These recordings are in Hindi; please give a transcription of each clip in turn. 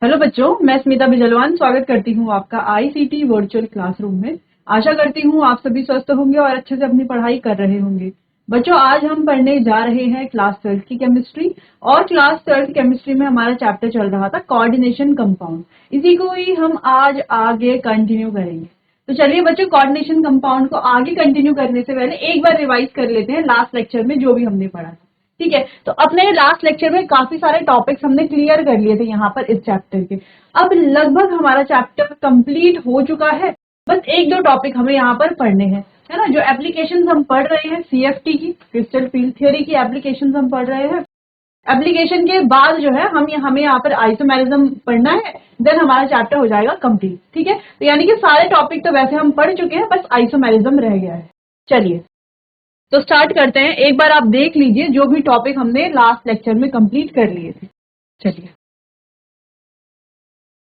हेलो बच्चों, मैं स्मिता बिजलवान स्वागत करती हूँ आपका आईसीटी वर्चुअल क्लासरूम में। आशा करती हूँ आप सभी स्वस्थ होंगे और अच्छे से अपनी पढ़ाई कर रहे होंगे। बच्चों, आज हम पढ़ने जा रहे हैं क्लास 12 की केमिस्ट्री। और क्लास 12 केमिस्ट्री में हमारा चैप्टर चल रहा था कोऑर्डिनेशन कंपाउंड। इसी को ही हम आज आगे कंटिन्यू करेंगे। तो चलिए बच्चों, कोऑर्डिनेशन कंपाउंड को आगे कंटिन्यू करने से पहले एक बार रिवाइज कर लेते हैं लास्ट लेक्चर में जो भी हमने पढ़ा था। ठीक है, तो अपने लास्ट लेक्चर में काफी सारे टॉपिक्स हमने क्लियर कर लिए थे यहाँ पर इस चैप्टर के। अब लगभग हमारा चैप्टर कंप्लीट हो चुका है। बस एक दो टॉपिक हमें यहाँ पर पढ़ने हैं, है ना। जो एप्लीकेशंस हम पढ़ रहे हैं सीएफटी की, क्रिस्टल फील्ड थ्योरी की एप्लीकेशंस हम पढ़ रहे हैं। एप्लीकेशन के बाद जो है हमें यहाँ पर आइसोमेरिज्म पढ़ना है, देन हमारा चैप्टर हो जाएगा कंप्लीट। ठीक है, तो यानी कि सारे टॉपिक तो वैसे हम पढ़ चुके हैं, बस आइसोमेरिज्म रह गया है। चलिए तो स्टार्ट करते हैं। एक बार आप देख लीजिए जो भी टॉपिक हमने लास्ट लेक्चर में कंप्लीट कर लिए थे। चलिए,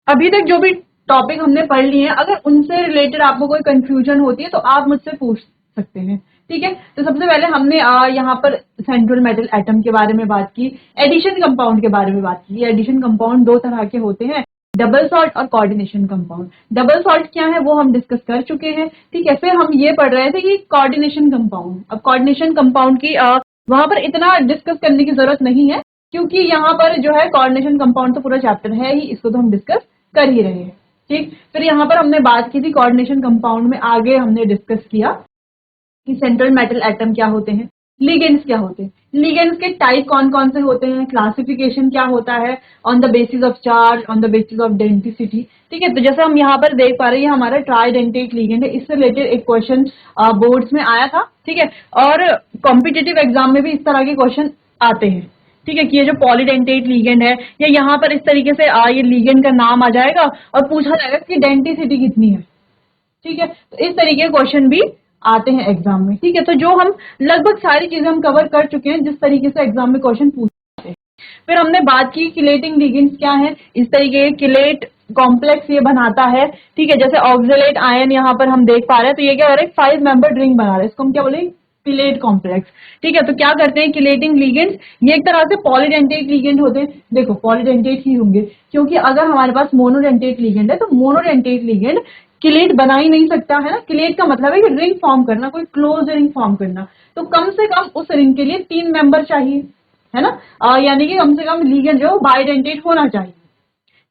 अभी तक जो भी टॉपिक हमने पढ़ लिए हैं, अगर उनसे रिलेटेड आपको कोई कंफ्यूजन होती है तो आप मुझसे पूछ सकते हैं। ठीक है, तो सबसे पहले हमने यहाँ पर सेंट्रल मेटल एटम के बारे में बात की, एडिशन कंपाउंड के बारे में बात की। एडिशन कंपाउंड दो तरह के होते हैं, डबल सॉल्ट और कोऑर्डिनेशन कंपाउंड। डबल सॉल्ट क्या है वो हम डिस्कस कर चुके हैं। ठीक है, फिर हम ये पढ़ रहे थे कि कोऑर्डिनेशन कंपाउंड। अब कोऑर्डिनेशन कंपाउंड की वहां पर इतना डिस्कस करने की जरूरत नहीं है, क्योंकि यहाँ पर जो है कोऑर्डिनेशन कंपाउंड तो पूरा चैप्टर है ही, इसको तो हम डिस्कस कर ही रहे हैं। ठीक, फिर यहाँ पर हमने बात की थी कोऑर्डिनेशन कंपाउंड में, आगे हमने डिस्कस किया कि सेंट्रल मेटल एटम क्या होते हैं, लिगेंड्स क्या होते हैं, लिगेंड्स के टाइप कौन कौन से होते हैं, क्लासिफिकेशन क्या होता है, on the basis of charge, on the basis of density. ठीक है, तो जैसे हम यहाँ पर देख पा रहे हैं हमारा ट्राइडेंटेट लिगेंड है। इससे रिलेटेड एक क्वेश्चन बोर्ड्स में आया था। ठीक है, और कॉम्पिटिटिव एग्जाम में भी इस तरह के क्वेश्चन आते हैं। ठीक है, कि ये जो पॉलीडेंटेट लिगेंड है, या यहाँ पर इस तरीके से ये लिगेंड का नाम आ जाएगा और पूछा जाएगा कि डेंसिटी कितनी है। ठीक है, तो इस तरीके के क्वेश्चन भी आते हैं एग्जाम में। ठीक है, तो जो हम लगभग सारी चीजें हम कवर कर चुके हैं जिस तरीके से एग्जाम में क्वेश्चन पूछते हैं। फिर हमने बात की किलेटिंग लिगेंड्स क्या है। इस तरीके के किलेट कॉम्प्लेक्स ये बनाता है। ठीक है, जैसे ऑक्सलेट आयन यहाँ पर हम देख पा रहे हैं, तो ये क्या कर रहे हैं, 5 मेंबर रिंग बना रहे हैं। इसको हम क्या बोलेंगे, किलेट कॉम्प्लेक्स। ठीक है, तो क्या करते हैं किलेटिंग लिगेंड्स, ये एक तरह से पॉलीडेंटेट लिगेंड होते हैं। देखो पॉलीडेंटेट ही होंगे, क्योंकि अगर हमारे पास मोनोडेंटेट लिगेंड है तो मोनोडेंटेट लिगेंड किलेट बना ही नहीं सकता, है ना। किलेट का मतलब है कि रिंग फॉर्म करना, कोई क्लोज रिंग फॉर्म करना। तो कम से कम उस रिंग के लिए 3 मेंबर चाहिए, है ना। यानी कि कम से कम लिगेंड जो बाइडेंटेट होना चाहिए।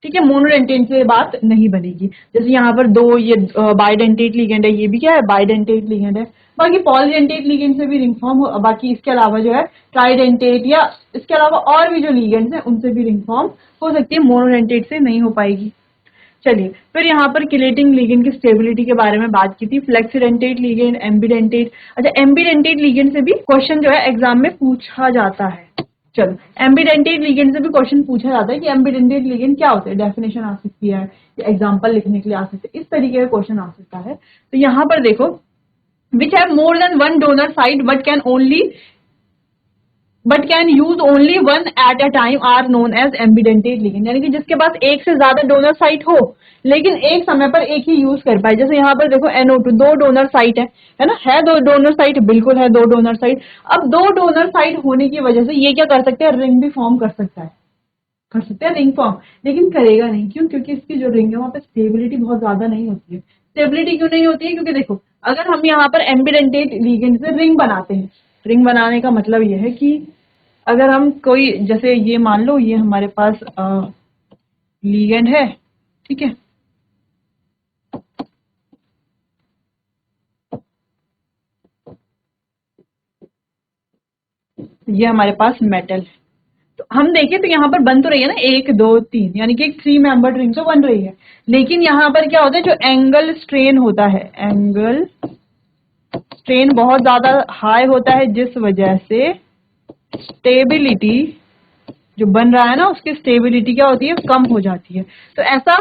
ठीक है, मोनोडेंटेट से बात नहीं बनेगी। जैसे यहाँ पर दो ये बाइडेंटेट लिगेंड है, ये भी क्या है, बाइडेंटेट लिगेंड है। बाकी पॉलीडेंटेट लिगेंड से भी रिंग फॉर्म हो, बाकी इसके अलावा जो है ट्राइडेंटेट या इसके अलावा और भी जो लिगेंड्स हैं उनसे भी रिंग फॉर्म हो सकती है, मोनोडेंटेट से नहीं हो पाएगी। चलिए, फिर यहाँ पर किलेटिंग लिगेंड की स्टेबिलिटी के बारे में बात की थी, फ्लेक्सीडेंटेट लिगेंड, एम्बीडेंटेट। अच्छा, एम्बीडेंटेट लिगेंड से भी क्वेश्चन जो है एग्जाम में पूछा जाता है। चलो, एम्बीडेंटेट लिगेंड से भी क्वेश्चन पूछा जाता है कि एम्बीडेंटेट लिगेंड क्या होता है, डेफिनेशन आ सकती है या एग्जाम्पल लिखने के लिए आ सकते हैं, इस तरीके का क्वेश्चन आ सकता है। तो यहाँ पर देखो, which have more than one donor site but can use only one at a time are known as ambidentate ligand. यानी कि जिसके पास एक से ज्यादा डोनर साइट हो लेकिन एक समय पर एक ही यूज कर पाए। जैसे यहाँ पर देखो NO2 दो डोनर साइट है ना, है दो डोनर साइट, बिल्कुल है दो डोनर साइट। अब दो डोनर साइट होने की वजह से ये क्या कर सकते हैं, रिंग भी फॉर्म कर सकता है, कर सकते हैं रिंग फॉर्म, लेकिन करेगा नहीं। क्यों, क्योंकि इसकी जो रिंग है वहां पर स्टेबिलिटी बहुत ज्यादा नहीं होती है। स्टेबिलिटी क्यों नहीं होती है, क्योंकि देखो अगर हम यहाँ पर एम्बीडेंटेट लिगेंड से रिंग बनाते हैं, रिंग बनाने का मतलब यह है कि अगर हम कोई, जैसे ये मान लो ये हमारे पास लिगेंड है, ठीक है, ये हमारे पास मेटल है। तो हम देखें तो यहाँ पर बन तो रही है ना 1 2 3, यानी कि एक 3 मेंबर रिंग तो बन रही है। लेकिन यहाँ पर क्या होता है, जो एंगल स्ट्रेन होता है, एंगल स्ट्रेन बहुत ज्यादा हाई होता है, जिस वजह से स्टेबिलिटी जो बन रहा है ना उसकी स्टेबिलिटी क्या होती है, कम हो जाती है। तो ऐसा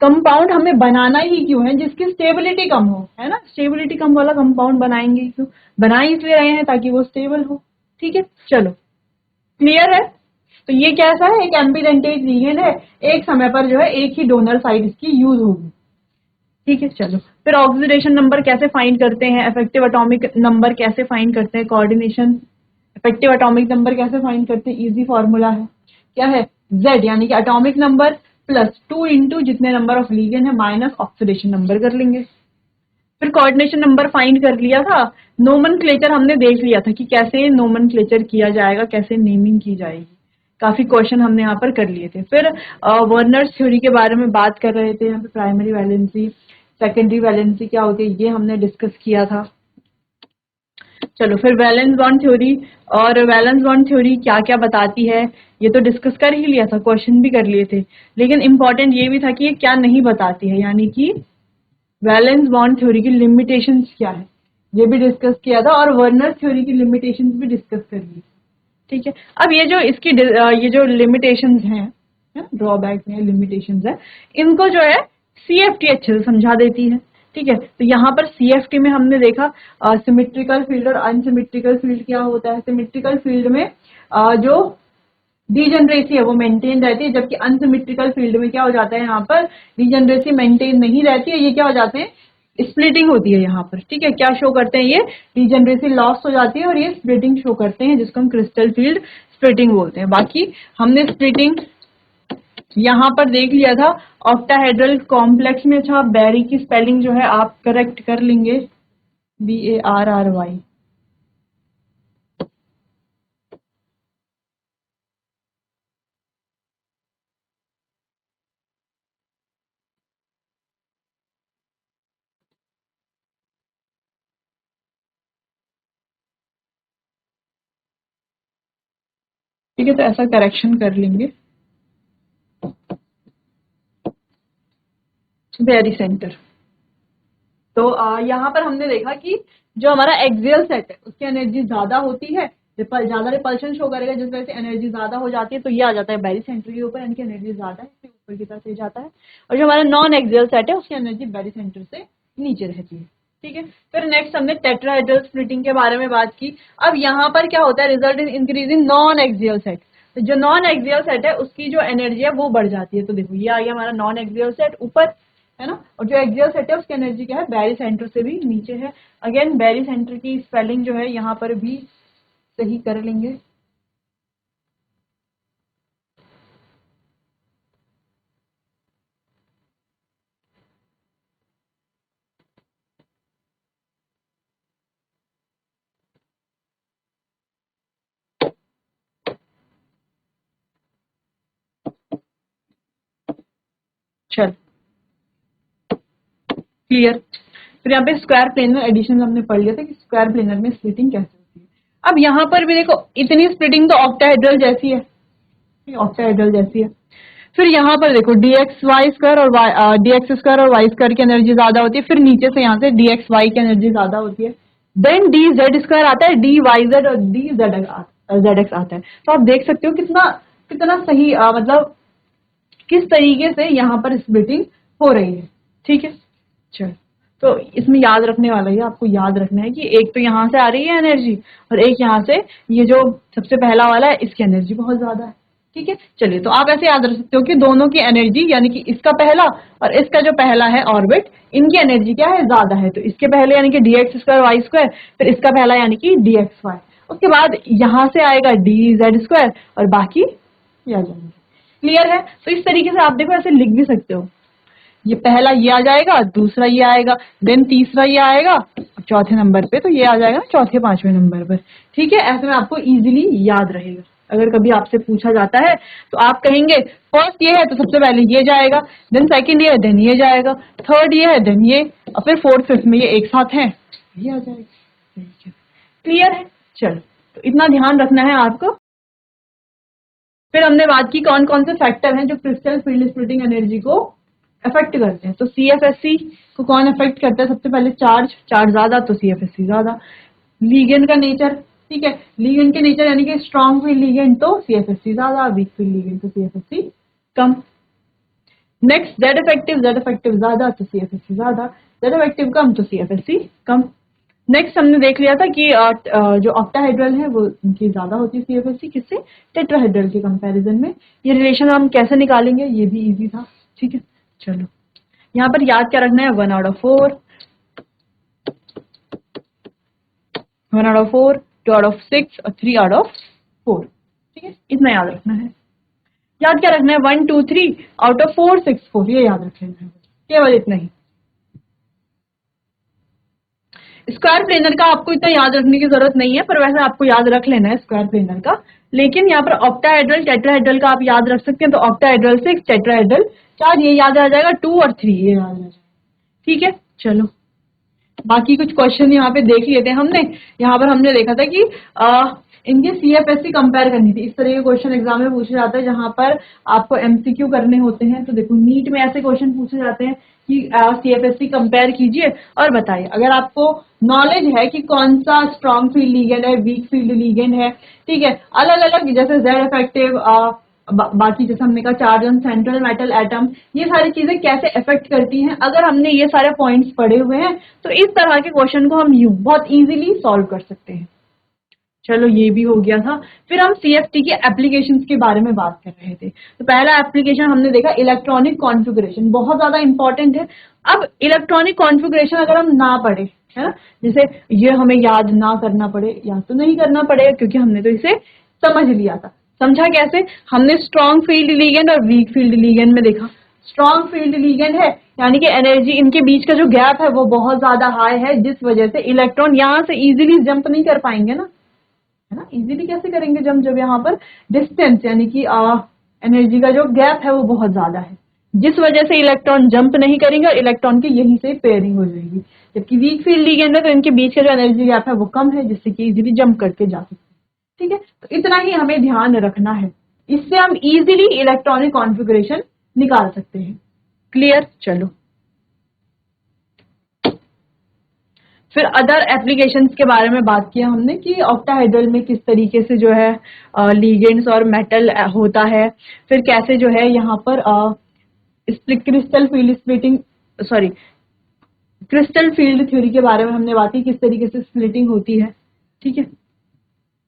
कंपाउंड हमें बनाना ही क्यों है, जिसकी स्टेबिलिटी कम हो, है ना। स्टेबिलिटी कम वाला कंपाउंड बनाएंगे क्यों, बना इसलिए रहे हैं ताकि वो स्टेबल हो। ठीक है, चलो क्लियर है। तो ये कैसा है, एक एम्बीडेंटेट लिगेंड है, एक समय पर जो है एक ही डोनर साइड इसकी यूज होगी। ठीक है, चलो फिर ऑक्सीडेशन नंबर कैसे फाइंड करते हैं, इफेक्टिव एटॉमिक नंबर कैसे फाइंड करते हैं, कोऑर्डिनेशन इफेक्टिव एटॉमिक नंबर कैसे फाइंड करते हैं, इजी फॉर्मूला है, क्या है, Z, यानी कि एटॉमिक नंबर प्लस 2 इंटू जितने नंबर ऑफ लीगेंड है माइनस ऑक्सीडेशन नंबर कर लेंगे। फिर कोऑर्डिनेशन नंबर फाइंड कर लिया था। नोमेनक्लेचर हमने देख लिया था कि कैसे नोमेनक्लेचर किया जाएगा, कैसे नेमिंग की जाएगी। काफी क्वेश्चन हमने यहाँ पर कर लिए थे। फिर वर्नर्स थ्योरी के बारे में बात कर रहे थे। यहाँ पे प्राइमरी वैलेंसी, सेकेंडरी वैलेंसी क्या होती है ये हमने डिस्कस किया था। चलो फिर वैलेंस बॉन्ड थ्योरी, और वैलेंस बॉन्ड थ्योरी क्या क्या बताती है ये तो डिस्कस कर ही लिया था, क्वेश्चन भी कर लिए थे। लेकिन इंपॉर्टेंट ये भी था कि ये क्या नहीं बताती है, यानी कि वैलेंस बॉन्ड थ्योरी की लिमिटेशंस क्या है ये भी डिस्कस किया था, और वर्नर थ्योरी की लिमिटेशंस भी डिस्कस कर ली। ठीक है, अब ये जो इसकी ये जो लिमिटेशंस हैं, ड्रॉबैक में लिमिटेशंस है, इनको जो है सीएफटी अच्छे से समझा देती है। ठीक है, तो यहाँ पर सीएफटी में हमने देखा सिमेट्रिकल फील्ड और अनसिमेट्रिकल फील्ड क्या होता है। सिमेट्रिकल फील्ड में जो डीजेनरेसी है वो मेंटेन रहती है, जबकि अनसिमेट्रिकल फील्ड में क्या हो जाता है, यहाँ पर डीजेनरेसी मेंटेन नहीं रहती है, ये क्या हो जाते हैं, स्प्लिटिंग होती है यहाँ पर। ठीक है, क्या शो करते हैं ये, डीजेनरेसी लॉस हो जाती है और ये स्प्लिटिंग शो करते हैं, जिसको हम क्रिस्टल फील्ड स्प्लिटिंग बोलते हैं। बाकी हमने स्प्लिटिंग यहाँ पर देख लिया था ऑक्टाहेड्रल कॉम्प्लेक्स में। अच्छा, बैरी की स्पेलिंग जो है आप करेक्ट कर लेंगे, BARRY। ठीक है, तो ऐसा करेक्शन कर लेंगे। बैरी सेंटर। तो यहाँ पर हमने देखा कि जो हमारा एक्सियल सेट है उसकी एनर्जी ज्यादा होती है, ज्यादा रिपल्शन शो करेगा, जिस वजह से एनर्जी ज्यादा हो जाती है, तो ये आ जाता है बैरी सेंटर के ऊपर, इनकी एनर्जी ज्यादा है इसलिए ऊपर की तरफ ले जाता है। और जो हमारा नॉन एक्सियल सेट है उसकी एनर्जी बैरी सेंटर से नीचे रहती है। ठीक है, फिर नेक्स्ट हमने टेट्राहेड्रल स्प्लिटिंग के बारे में बात की। अब यहाँ पर क्या होता है, result in increasing non axial set. तो जो नॉन एक्सियल सेट है उसकी जो एनर्जी है वो बढ़ जाती है। तो देखो ये आ गया हमारा नॉन एक्सियल सेट ऊपर, है ना, और जो एक्सियल सेट है उसकी एनर्जी क्या है, बैरी सेंटर से भी नीचे है। अगेन बैरी सेंटर की स्पेलिंग जो है यहाँ पर भी सही कर लेंगे। चल क्लियर। फिर यहाँ पे स्क्वायर प्लेनर एडिशन हमने पढ़ लिया था कि स्क्वायर प्लेनर में स्प्लिटिंग कैसे होती है। अब यहाँ पर भी देखो इतनी स्प्लिटिंग तो ऑक्टाहेड्रल जैसी है, ऑक्टाहेड्रल जैसी है। फिर यहाँ पर देखो dxy स्क्वायर और dx स्क्वायर और y स्क्वायर की एनर्जी ज्यादा होती है, फिर नीचे से यहाँ से dxy की एनर्जी ज्यादा होती है। देन dz स्क्वायर आता है, dyz और dzx आता है। तो आप देख सकते हो कितना कितना सही मतलब किस तरीके से यहाँ पर स्प्लिटिंग हो रही है। ठीक है, चलो, तो इसमें याद रखने वाला है, आपको याद रखना है कि एक तो यहाँ से आ रही है एनर्जी और एक यहाँ से, ये जो सबसे पहला वाला है इसकी एनर्जी बहुत ज्यादा है। ठीक है, चलिए, तो आप ऐसे याद रख सकते हो कि दोनों की एनर्जी, यानी कि इसका पहला और इसका जो पहला है ऑर्बिट, इनकी एनर्जी क्या है, ज्यादा है। तो इसके पहले यानी कि dx स्क्वायर वाई स्क्वायर, फिर इसका पहला यानी कि dxy, उसके बाद यहाँ से आएगा dz स्क्वायर और बाकी ये आ जाएंगे। क्लियर है, तो इस तरीके से आप देखो ऐसे लिख भी सकते हो, ये पहला ये आ जाएगा, दूसरा ये आएगा, देन तीसरा ये आएगा, चौथे नंबर पे तो ये आ जाएगा चौथे पांचवें नंबर पर। ठीक है, ऐसे में आपको इजीली याद रहेगा। अगर कभी आपसे पूछा जाता है तो आप कहेंगे फर्स्ट ये है तो सबसे पहले ये जाएगा, देन सेकंड ये है, देन ये जाएगा, थर्ड ये है, देन ये, और फिर फोर्थ फिफ्थ में ये एक साथ है, ये आ जाएगा। क्लियर है, चलो, तो इतना ध्यान रखना है आपको। फिर हमने बात की कौन कौन से फैक्टर हैं जो क्रिस्टल फील्ड स्प्लिटिंग एनर्जी को अफेक्ट करते हैं। तो CFSC को कौन अफेक्ट करता है, सबसे पहले चार्ज, चार्ज ज्यादा तो CFSC ज्यादा। लीगेंड का नेचर, ठीक है, लीगेंड के नेचर यानी कि स्ट्रॉन्ग फील्ड लीगेंड तो CFSC ज्यादा, वीक फील्ड लीगेंड तो CFSC कम। नेक्स्ट जेड इफेक्टिव ज्यादा तो CFSC ज्यादा, जेड इफेक्टिव कम तो CFSC कम। नेक्स्ट हमने देख लिया था कि जो ऑक्टाहेड्रल है वो उनकी ज्यादा होती है CFSC किससे, टेट्राहेड्रल के कंपैरिजन में। ये रिलेशन हम कैसे निकालेंगे ये भी इजी था। ठीक है, चलो, यहाँ पर याद क्या रखना है, 1/4, 1/4, 2/6 और 3/4। ठीक है, इतना याद रखना है। याद क्या रखना है, 1 2 3 आउट ऑफ 4 6 4, ये याद रख लेना है, केवल इतना ही। स्क्वायर प्लेनर का आपको इतना याद रखने की जरूरत नहीं है, पर वैसे आपको याद रख लेना है स्क्वायर प्लेनर का। लेकिन यहाँ पर ऑक्टाहेड्रल टेट्राहेड्रल का आप याद रख सकते हैं, तो ऑक्टाहेड्रल 6, टेट्राहेड्रल 4, ये याद आ जाएगा, 2 और 3 ये याद आ जाएगा। ठीक है, चलो बाकी कुछ क्वेश्चन यहाँ पे देख लेते हैं हमने। यहाँ पर हमने देखा था कि इनके CFSC कंपेयर करनी थी, इस तरह के क्वेश्चन एग्जाम में पूछे जाते हैं जहां पर आपको MCQ करने होते हैं। तो देखो नीट में ऐसे क्वेश्चन पूछे जाते हैं कि CFSC कंपेयर कीजिए और बताइए। अगर आपको नॉलेज है कि कौन सा स्ट्रॉन्ग फील्ड लिगेंड है, वीक फील्ड लिगेंड है, ठीक है, अलग अलग जैसे Z इफेक्टिव, बाकी जैसे हमने कहा charge on central metal atom, ये सारी चीजें कैसे इफेक्ट करती हैं, अगर हमने ये सारे पॉइंट्स पढ़े हुए हैं तो इस तरह के क्वेश्चन को हम यूं बहुत इजीली सॉल्व कर सकते हैं। चलो ये भी हो गया था। फिर हम CFT के एप्लीकेशंस के बारे में बात कर रहे थे। तो पहला एप्लीकेशन हमने देखा इलेक्ट्रॉनिक कॉन्फ़िगरेशन, बहुत ज्यादा इंपॉर्टेंट है। अब इलेक्ट्रॉनिक कॉन्फ़िगरेशन अगर हम ना पढ़े, है ना, जैसे ये हमें याद ना करना पड़े, या तो नहीं करना पड़ेगा क्योंकि हमने तो इसे समझ लिया था। समझा कैसे? हमने स्ट्रॉन्ग फील्ड लिगेंड और वीक फील्ड लिगेंड में देखा। स्ट्रॉन्ग फील्ड लिगेंड है यानी कि एनर्जी इनके बीच का जो गैप है वो बहुत ज्यादा हाई है, जिस वजह से इलेक्ट्रॉन यहां से इजीली जंप नहीं कर पाएंगे ना, है ना। इजीली कैसे करेंगे जब यहाँ पर डिस्टेंस यानी कि एनर्जी का जो गैप है वो बहुत ज्यादा है, जिस वजह से इलेक्ट्रॉन जंप नहीं करेंगे और इलेक्ट्रॉन की यहीं से पेयरिंग हो जाएगी। जबकि वीक फील्ड लिगेंड है तो इनके बीच का जो एनर्जी गैप है वो कम है, जिससे कि इजीली जंप करके जा सकते हैं। ठीक है, तो इतना ही हमें ध्यान रखना है, इससे हम इजीली इलेक्ट्रॉनिक कॉन्फ़िगरेशन निकाल सकते हैं। क्लियर? चलो फिर अदर एप्लीकेशंस के बारे में बात किया हमने कि ऑक्टाहेड्रल में किस तरीके से जो है लिगेंड्स और मेटल होता है, फिर कैसे जो है यहाँ पर crystal field splitting, sorry crystal field theory के बारे में हमने बात की, किस तरीके से स्प्लिटिंग होती है। ठीक है,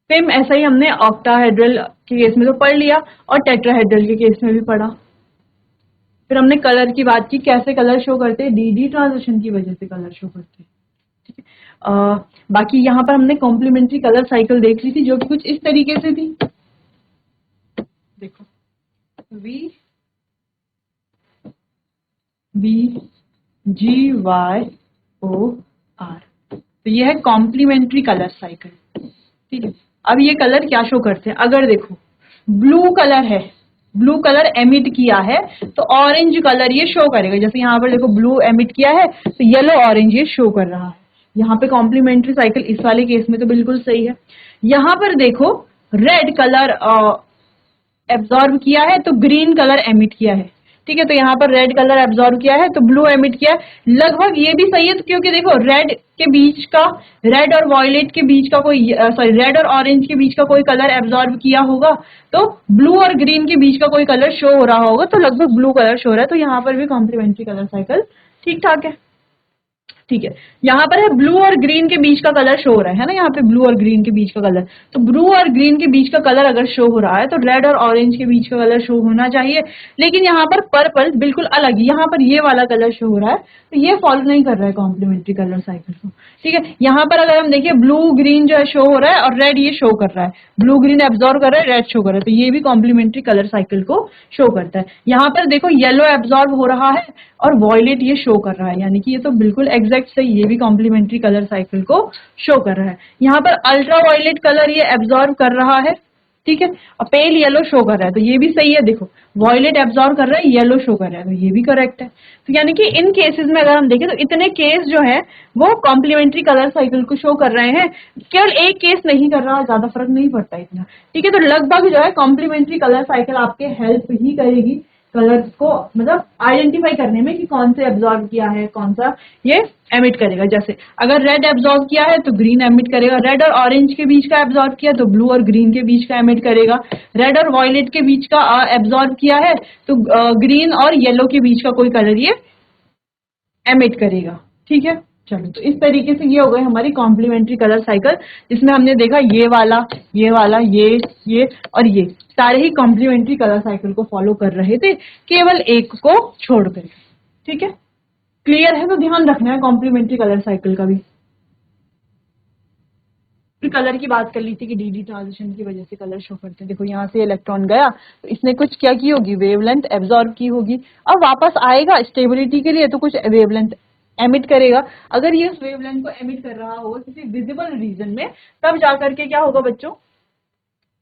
सेम ऐसा ही हमने ऑक्टाहेड्रल के केस में तो पढ़ लिया और टेट्राहेड्रल के केस में भी पढ़ा। फिर हमने कलर की बात की, कैसे कलर शो करते हैं, डी ट्रांजिशन की वजह से कलर शो करते हैं। बाकी यहाँ पर हमने कॉम्प्लीमेंट्री कलर साइकिल देख ली थी जो कि कुछ इस तरीके से थी। देखो VGYOR, तो ये है कॉम्प्लीमेंट्री कलर साइकिल। ठीक है, अब ये कलर क्या शो करते हैं, अगर देखो ब्लू कलर है, ब्लू कलर एमिट किया है तो ऑरेंज कलर ये शो करेगा। जैसे यहाँ पर देखो ब्लू एमिट किया है तो येलो ऑरेंज ये शो कर रहा है। यहाँ पे कॉम्प्लीमेंट्री साइकिल इस वाले केस में तो बिल्कुल सही है। यहाँ पर देखो रेड कलर एब्जॉर्ब किया है तो ग्रीन कलर एमिट किया है। ठीक है, तो यहाँ पर रेड कलर एब्जॉर्ब किया है तो ब्लू एमिट किया है, लगभग ये भी सही है। तो क्योंकि देखो रेड के बीच का, रेड और वॉयलेट के बीच का कोई, सॉरी रेड और ऑरेंज के बीच का कोई कलर एब्जॉर्ब किया होगा, तो ब्लू और ग्रीन के बीच का कोई कलर शो हो रहा होगा, तो लगभग ब्लू कलर शो हो रहा है। तो यहाँ पर भी कॉम्प्लीमेंट्री कलर साइकिल ठीक ठाक है। ठीक है, यहाँ पर है ब्लू और ग्रीन के बीच का कलर शो हो रहा है ना, यहाँ पे ब्लू और ग्रीन के बीच का कलर, तो ब्लू और ग्रीन के बीच का कलर अगर शो हो रहा है तो रेड और ऑरेंज के बीच का कलर शो होना चाहिए। लेकिन यहाँ पर पर्पल बिल्कुल अलग, यहाँ पर ये वाला कलर शो हो रहा है, तो ये फॉलो नहीं कर रहा है कॉम्प्लीमेंट्री कलर साइकिल को। ठीक है, यहाँ पर अगर हम देखिए ब्लू ग्रीन जो है शो हो रहा है और रेड ये शो कर रहा है, ब्लू ग्रीन एब्जॉर्ब कर रहा है, रेड शो कर रहा है, तो ये भी कॉम्प्लीमेंट्री कलर साइकिल को शो करता है। यहाँ पर देखो येलो एब्जॉर्ब हो रहा है और वॉयलेट ये शो कर रहा है, यानी कि ये तो बिल्कुल एग्जैक्ट सही, ये भी कॉम्प्लीमेंट्री कलर साइकिल को शो कर रहा है। यहाँ पर अल्ट्रा वॉयलेट कलर ये एब्जॉर्ब कर रहा है, ठीक है, और पेल येलो शो कर रहा है, तो ये भी सही है। देखो वॉयलेट एब्जॉर्ब कर रहा है, येलो शो कर रहा है, तो ये भी करेक्ट है। तो यानी कि इन केसेस में अगर हम देखें तो इतने केस जो है वो कॉम्प्लीमेंट्री कलर साइकिल को शो कर रहे हैं, केवल एक केस नहीं कर रहा, ज्यादा फर्क नहीं पड़ता इतना। ठीक है, तो लगभग जो है कॉम्प्लीमेंट्री कलर साइकिल आपके हेल्प ही करेगी कलर्स को मतलब आइडेंटिफाई करने में कि कौन से एब्जॉर्ब किया है, कौन सा ये एमिट करेगा। जैसे अगर रेड एब्जॉर्ब किया है तो ग्रीन एमिट करेगा, रेड और ऑरेंज के बीच का एब्जॉर्ब किया तो ब्लू और ग्रीन के बीच का एमिट करेगा, रेड और वॉयलेट के बीच का एब्जॉर्ब किया है तो ग्रीन और येलो के बीच का कोई कलर ये एमिट करेगा। ठीक है, चलो तो इस तरीके से ये हो गई हमारी कॉम्प्लीमेंट्री कलर साइकिल, जिसमें हमने देखा ये वाला, ये वाला, ये और ये सारे ही कॉम्प्लीमेंट्री कलर साइकिल को फॉलो कर रहे थे, केवल एक को छोड़कर। ठीक है, क्लियर है? तो ध्यान रखना है कॉम्प्लीमेंट्री कलर साइकिल का भी। फिर कलर की बात कर ली थी कि डी डी ट्रांजिशन की वजह से कलर शो करते हैं। देखो यहाँ से इलेक्ट्रॉन गया तो इसने कुछ क्या की होगी, वेवलेंथ एब्जॉर्ब की होगी, अब वापस आएगा स्टेबिलिटी के लिए तो कुछ वेवलेंथ एमिट करेगा। अगर ये उस वेवलेंथ को एमिट कर रहा होगा किसी विजिबल रीजन में, तब जाकर के क्या होगा बच्चों,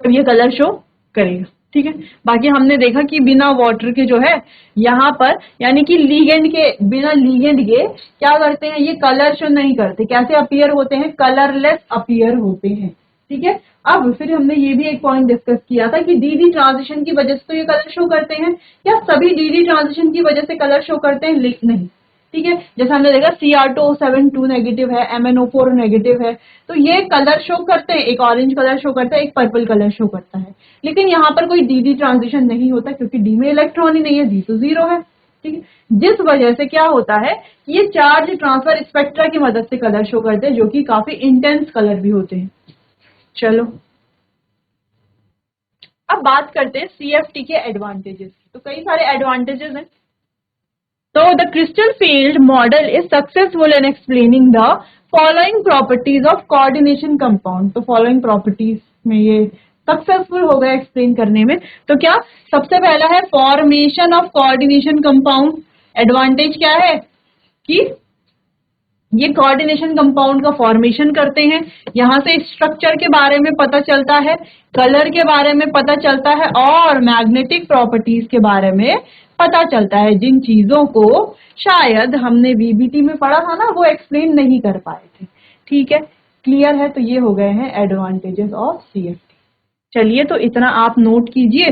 तब ये कलर शो करेगा। ठीक है, बाकी हमने देखा कि बिना वाटर के जो है यहाँ पर, यानी कि लीगेंड के, बिना लीगेंड के क्या करते हैं, ये कलर शो नहीं करते। कैसे अपीयर होते हैं, कलरलेस अपीयर होते हैं। ठीक है, अब फिर हमने ये भी एक पॉइंट डिस्कस किया था कि डी डी ट्रांजिशन की वजह से तो ये कलर शो करते हैं, क्या सभी डी डी ट्रांजिशन की वजह से कलर शो करते हैं, नहीं। ठीक है, जैसे हमने देखा Cr2O7 नेगेटिव है, MnO4 नेगेटिव है, तो ये कलर शो करते हैं, एक ऑरेंज कलर शो करता है, एक पर्पल कलर शो करता है। लेकिन यहाँ पर कोई डी डी ट्रांजिशन नहीं होता क्योंकि डी में इलेक्ट्रॉन ही नहीं है, डी तो 0 है। ठीक है, जिस वजह से क्या होता है, ये चार्ज ट्रांसफर स्पेक्ट्रा की मदद से कलर शो करते हैं, जो कि काफी इंटेंस कलर भी होते हैं। चलो अब बात करते हैं CFT के एडवांटेजेस की। तो कई सारे एडवांटेजेस हैं। So the crystal field model is successful in explaining the following properties of coordination compound. तो following properties में ये सक्सेसफुल हो गया एक्सप्लेन करने में। तो क्या सबसे पहला है formation of coordination compound. Advantage क्या है कि ये कोऑर्डिनेशन कंपाउंड का फॉर्मेशन करते हैं, यहाँ से स्ट्रक्चर के बारे में पता चलता है, कलर के बारे में पता चलता है और मैग्नेटिक प्रॉपर्टीज के बारे में पता चलता है, जिन चीजों को शायद हमने VBT में पढ़ा था ना, वो एक्सप्लेन नहीं कर पाए थे। ठीक है, क्लियर है। तो ये हो गए हैं एडवांटेजेस ऑफ CFT। चलिए तो इतना आप नोट कीजिए,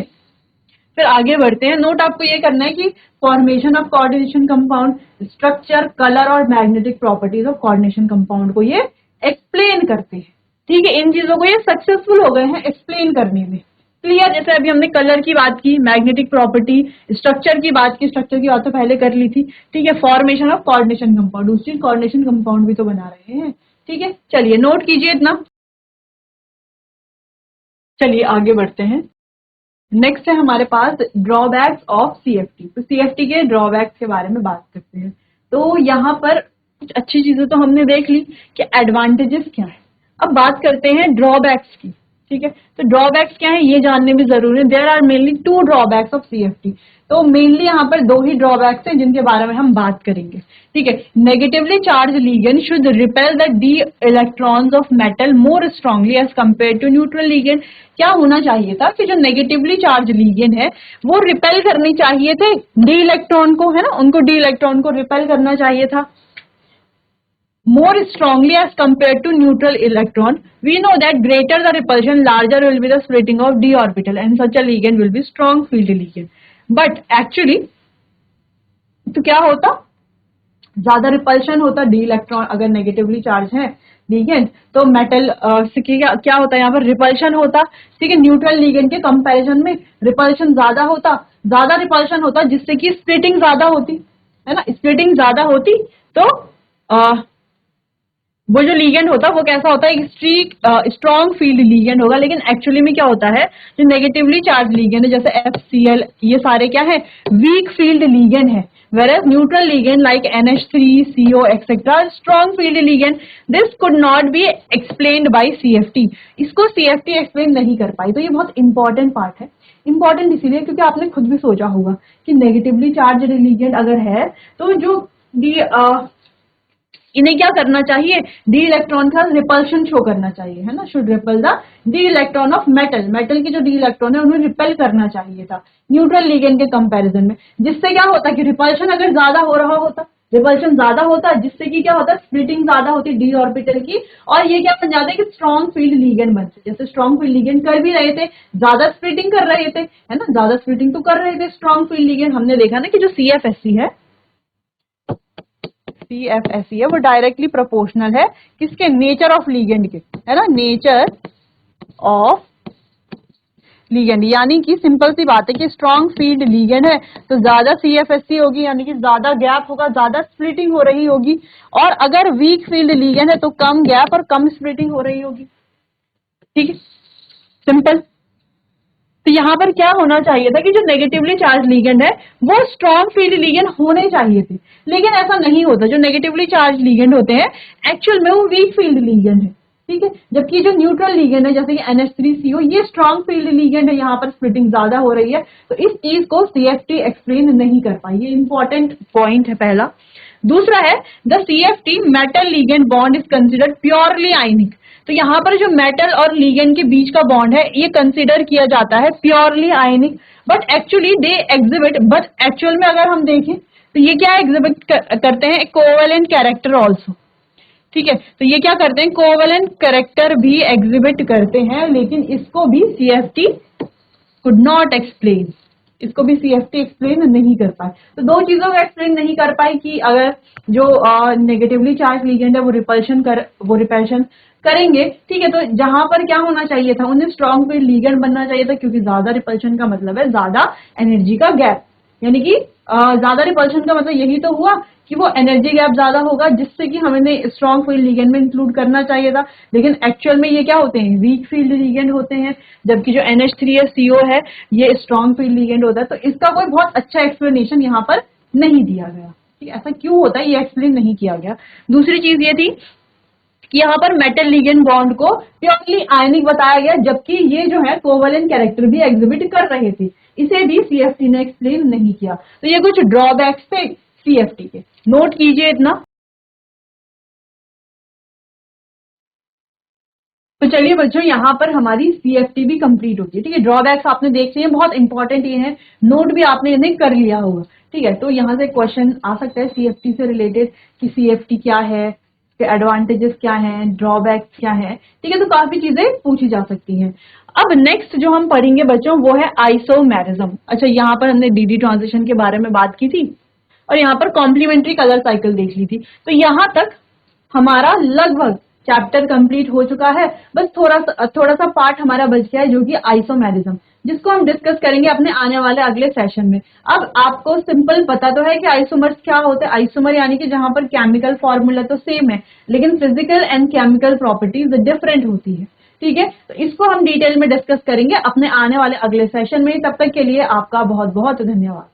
फिर आगे बढ़ते हैं। नोट आपको ये करना है कि formation of coordination compound, structure, colour और magnetic properties of coordination compound को ये एक्सप्लेन करते हैं। ठीक है, इन चीजों को ये सक्सेसफुल हो गए हैं एक्सप्लेन करने में। क्लियर। जैसे अभी हमने कलर की बात की, मैग्नेटिक प्रॉपर्टी, स्ट्रक्चर की बात की, स्ट्रक्चर की बात तो पहले कर ली थी। ठीक है, फॉर्मेशन ऑफ कोऑर्डिनेशन कंपाउंड, दूसरी कोऑर्डिनेशन कंपाउंड भी तो बना रहे हैं। ठीक है, चलिए नोट कीजिए इतना। चलिए आगे बढ़ते हैं। नेक्स्ट है हमारे पास ड्रॉबैक्स ऑफ CFT। तो CFT के ड्रॉबैक्स के बारे में बात करते हैं। तो यहाँ पर कुछ अच्छी चीजें तो हमने देख ली कि एडवांटेजेस क्या है। अब बात करते हैं ड्रॉबैक्स की। ठीक है, तो ड्रॉबैक्स क्या है ये जानने भी जरूरी है। There are mainly 2 drawbacks of CFT। तो मेनली यहाँ पर 2 ही ड्रॉबैक्स हैं जिनके बारे में हम बात करेंगे। ठीक है, negatively charge ligand should repel the d electrons of metal more strongly as compare to neutral ligand. क्या होना चाहिए था कि जो नेगेटिवली चार्ज लिगेंड है वो रिपेल करनी चाहिए थे डी इलेक्ट्रॉन को, है ना, उनको डी इलेक्ट्रॉन को रिपेल करना चाहिए था more strongly as compared to neutral electron. We know that greater the repulsion, larger will be the splitting of d orbital and such a ligand will be strong field ligand. But actually तो क्या होता, ज्यादा रिपल्शन होता डी इलेक्ट्रॉन अगर नेगेटिवली चार्ज है लिगेंड, तो मेटल से क्या होता है यहाँ पर रिपल्शन होता। ठीक है, न्यूट्रल लिगेंड के कंपैरिजन में रिपल्शन ज्यादा होता, ज्यादा रिपल्शन होता जिससे कि स्प्लिटिंग ज्यादा होती, है ना, स्प्लिटिंग ज्यादा होती तो वो जो लीगेंड होता वो कैसा होता है, एक स्ट्रॉन्ग फील्ड लीगेंड होगा। लेकिन एक्चुअली में क्या होता है, जो नेगेटिवली चार्ज लीगेंड है जैसे FCl, ये सारे क्या है, वीक फील्ड लीगेंड है। whereas neutral ligand like NH3, CO etc strong field ligand, this could not be explained by CFT। इसको CFT एक्सप्लेन नहीं कर पाई। तो ये बहुत इंपॉर्टेंट पार्ट है। इंपॉर्टेंट इसीलिए क्योंकि आपने खुद भी सोचा होगा कि नेगेटिवली चार्ज लिगेंड अगर है तो जो इन्हें क्या करना चाहिए, डी इलेक्ट्रॉन का रिपल्शन शो करना चाहिए, है ना, should ripple the D electron of metal. Metal की जो डी इलेक्ट्रॉन है उन्हें रिपेल करना चाहिए था न्यूट्रल लिगेंड के कंपैरिजन में। जिससे क्या होता कि रिपल्शन अगर ज्यादा हो रहा होता, रिपल्शन ज्यादा होता जिससे कि क्या होता, स्प्लिटिंग ज्यादा होती डी ऑर्बिटल की, और ये क्या बन जाता है कि स्ट्रॉन्ग फील्ड लिगेंड बनते। जैसे स्ट्रॉन्ग फील्ड लिगेंड कर भी रहे थे, ज्यादा स्प्लिटिंग कर रहे थे, है ना, ज्यादा स्प्लिटिंग तो कर रहे थे स्ट्रॉन्ग फील्ड लिगेंड। हमने देखा ना कि जो CFSE है, CFSE है वो डायरेक्टली प्रोपोर्शनल है किसके, नेचर ऑफ लिगेंड के, है ना, नेचर ऑफ लिगेंड। यानी कि सिंपल सी बात है कि स्ट्रॉन्ग फील्ड लिगेंड है तो ज्यादा CFSE होगी, यानी कि ज्यादा गैप होगा, ज्यादा स्प्लिटिंग हो रही होगी। और अगर वीक फील्ड लिगेंड है तो कम गैप और कम स्प्लिटिंग हो रही होगी। ठीक है, सिंपल। तो यहाँ पर क्या होना चाहिए था कि जो नेगेटिवली चार्ज लिगेंड है वो स्ट्रॉन्ग फील्ड लिगेंड होने चाहिए थे, लेकिन ऐसा नहीं होता। जो नेगेटिवली चार्ज लिगेंड होते हैं एक्चुअल में वो वीक फील्ड लिगेंड है। ठीक है। जबकि जो न्यूट्रल लिगेंड है जैसे कि NH3CO ये स्ट्रॉन्ग फील्ड लिगेंड है, यहाँ पर स्प्लिटिंग ज्यादा हो रही है, तो इस चीज को CFT एक्सप्लेन नहीं कर पाई। ये इंपॉर्टेंट पॉइंट है पहला। दूसरा है द CFT metal ligand bond is considered purely ionic. तो यहाँ पर जो मेटल और लिगेंड के बीच का बॉन्ड है ये कंसिडर किया जाता है purely ionic, but actually they exhibit, but actual में अगर हम देखें तो ये क्या एग्जिबिट करते हैं, कोवेलेंट कैरेक्टर ऑल्सो। ठीक है, तो ये क्या करते हैं, कोवेलेंट कैरेक्टर भी एग्जिबिट करते हैं, लेकिन इसको भी CFT कुड नॉट एक्सप्लेन, इसको भी CFT एक्सप्लेन नहीं कर पाए। तो दो चीजों को एक्सप्लेन नहीं कर पाए कि अगर जो नेगेटिवली चार्ज लिगेंड है वो रिपल्शन करेंगे, ठीक है, तो जहां पर क्या होना चाहिए था, उन्हें स्ट्रॉन्ग फील्ड लिगेंड बनना चाहिए था, क्योंकि ज्यादा रिपल्शन का मतलब है ज्यादा एनर्जी का गैप, यानी कि ज्यादा रिपल्शन का मतलब यही तो हुआ कि वो एनर्जी गैप ज्यादा होगा, जिससे कि हमें स्ट्रॉन्ग फील्ड लिगेंड में इंक्लूड करना चाहिए था। लेकिन एक्चुअल में ये क्या होते हैं, वीक फील्ड लिगेंड होते हैं, जबकि जो NH3CO है ये स्ट्रॉन्ग फील्ड लिगेंड होता है। तो इसका कोई बहुत अच्छा एक्सप्लेनेशन यहाँ पर नहीं दिया गया। ठीक है, ऐसा क्यों होता है ये एक्सप्लेन नहीं किया गया। दूसरी चीज ये थी कि यहाँ पर मेटल लिगेंड बॉन्ड को प्योरली आयनिक बताया गया, जबकि ये जो है कोवेलेंट कैरेक्टर भी एग्जिबिट कर रहे थे, इसे भी CFT ने एक्सप्लेन नहीं किया। तो ये कुछ ड्रॉबैक्स थे CFT के, नोट कीजिए इतना। तो चलिए बच्चों, यहाँ पर हमारी CFT भी कंप्लीट होती है। ठीक है, ड्रॉबैक्स आपने देख लिए, बहुत इंपॉर्टेंट ये है, नोट भी आपने इन्हें कर लिया होगा। ठीक है, तो यहाँ से क्वेश्चन आ सकता है CFT से रिलेटेड कि CFT क्या है, इसके एडवांटेजेस क्या हैं, ड्रॉबैक्स क्या है। ठीक है, तो काफी चीजें पूछी जा सकती हैं। अब नेक्स्ट जो हम पढ़ेंगे बच्चों वो है आइसोमेरिज्म। अच्छा, यहाँ पर हमने DD ट्रांजिशन के बारे में बात की थी और यहाँ पर कॉम्प्लीमेंट्री कलर साइकिल देख ली थी। तो यहाँ तक हमारा लगभग चैप्टर कंप्लीट हो चुका है। बस थोड़ा सा पार्ट हमारा बच गया है, जो कि आइसोमेरिज्म, जिसको हम डिस्कस करेंगे अपने आने वाले अगले सेशन में। अब आपको सिंपल पता तो है कि आइसोमर्स क्या होते हैं। आइसोमर यानी कि जहां पर केमिकल फॉर्मूला तो सेम है, लेकिन physical and chemical properties different होती है। ठीक है, तो इसको हम डिटेल में डिस्कस करेंगे अपने आने वाले अगले सेशन में। तब तक के लिए आपका बहुत बहुत धन्यवाद।